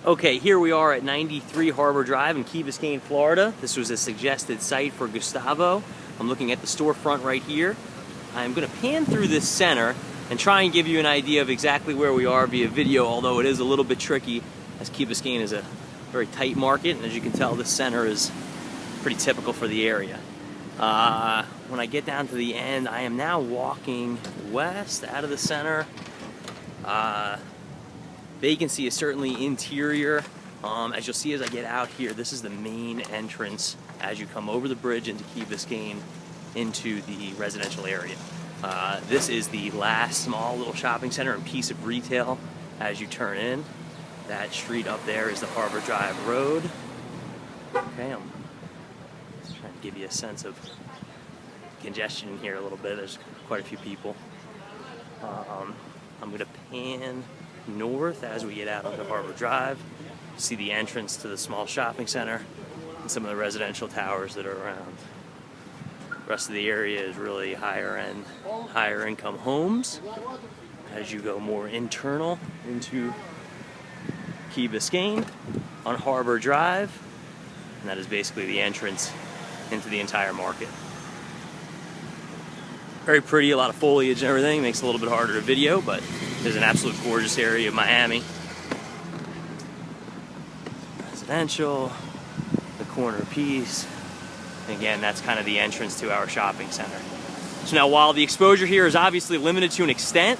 Okay, here we are at 93 Harbor Drive in Key Biscayne, Florida. This was a suggested site for Gustavo. I'm looking at the storefront right here. I'm going to pan through this center and try and give you an idea of exactly where we are via video, although it is a little bit tricky as Key Biscayne is a very tight market, and as you can tell, this center is pretty typical for the area. When I get down to the end, I am now walking west out of the center. Vacancy is certainly interior. As you'll see as I get out here, this is the main entrance as you come over the bridge into Key Biscayne into the residential area. This is the last small little shopping center and piece of retail as you turn in. That street up there is the Harbor Drive Road. Okay, I'm just trying to give you a sense of congestion in here a little bit. There's quite a few people. I'm going to pan north as we get out onto Harbor Drive. See the entrance to the small shopping center and some of the residential towers that are around. The rest of the area is really higher end, higher income homes. As you go more internal into Key Biscayne on Harbor Drive, and that is basically the entrance into the entire market. Very pretty, a lot of foliage and everything, makes it a little bit harder to video, but it is an absolute gorgeous area of Miami. Residential, the corner piece. And again, that's kind of the entrance to our shopping center. So now, while the exposure here is obviously limited to an extent,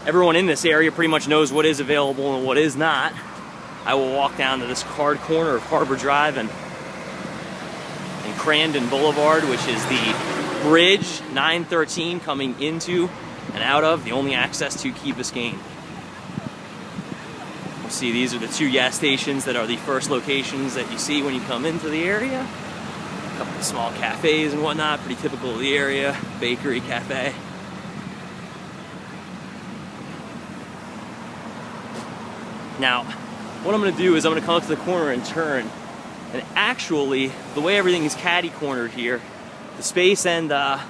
everyone in this area pretty much knows what is available and what is not. I will walk down to this card corner of Harbor Drive and Crandon Boulevard, which is the bridge 913 coming into and out of the only access to Key Biscayne. You'll see these are the two gas stations that are the first locations that you see when you come into the area. A couple of small cafes and whatnot, pretty typical of the area. Bakery, cafe. Now, what I'm going to do is I'm going to come up to the corner and turn. And actually, the way everything is catty-cornered here, the space and that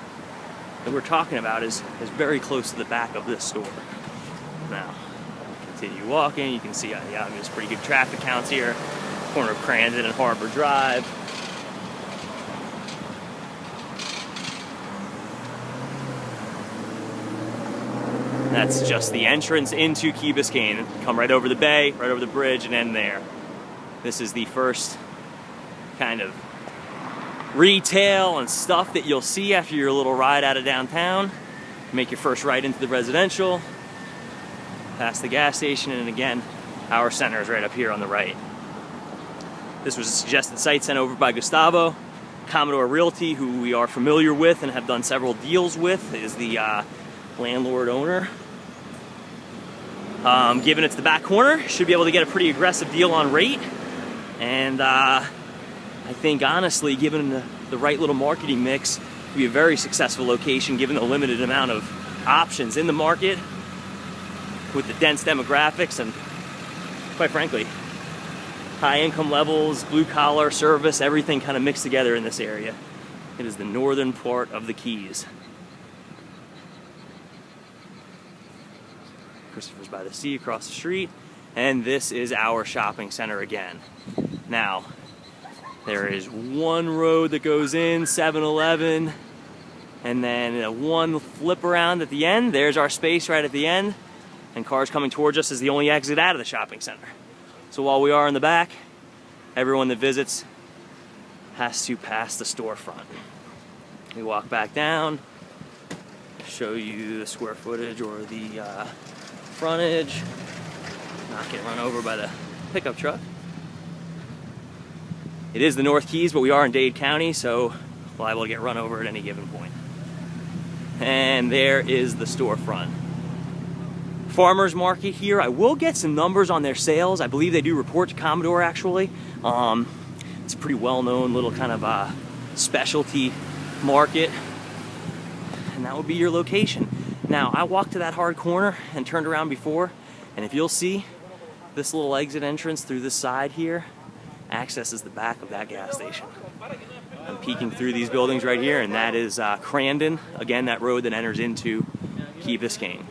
we're talking about is very close to the back of this store. Now, continue walking. You can see there's pretty good traffic counts here. Corner of Crandon and Harbor Drive. That's just the entrance into Key Biscayne. Come right over the bay, right over the bridge, and end there. This is the first kind of retail and stuff that you'll see after your little ride out of downtown. Make your first right into the residential, past the gas station, and again, our center is right up here on the right. This was a suggested site sent over by Gustavo. Commodore Realty, who we are familiar with and have done several deals with, is the landlord owner. Given it's the back corner, should be able to get a pretty aggressive deal on rate. And I think honestly, given the right little marketing mix, it would be a very successful location given the limited amount of options in the market with the dense demographics and, quite frankly, high income levels, blue collar, service, everything kind of mixed together in this area. It is the northern part of the Keys. Christopher's by the Sea across the street, and this is our shopping center again. Now, there is one road that goes in, 7-Eleven, and then one flip around at the end. There's our space right at the end, and cars coming towards us is the only exit out of the shopping center. So while we are in the back, everyone that visits has to pass the storefront. We walk back down, show you the square footage or the frontage, not getting run over by the pickup truck. It is the North Keys, but we are in Dade County, so liable to get run over at any given point. And there is the storefront. Farmers market here. I will get some numbers on their sales. I believe they do report to Commodore, actually. It's a pretty well-known little kind of specialty market, and that would be your location. Now, I walked to that hard corner and turned around before, and if you'll see, this little exit entrance through this side here accesses the back of that gas station. I'm peeking through these buildings right here, and that is Crandon, again, that road that enters into Key Biscayne.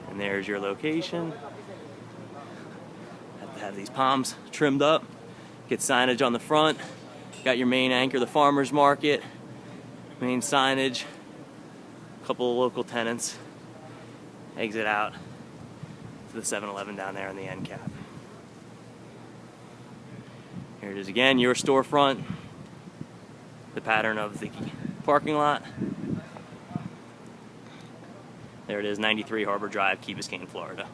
And there's your location. have these palms trimmed up. Get signage on the front. Got your main anchor, the farmer's market. Main signage. A couple of local tenants. Exit out to the 7-Eleven down there in the end cap. Here it is again, your storefront. The pattern of the parking lot. There it is, 93 Harbor Drive, Key Biscayne, Florida.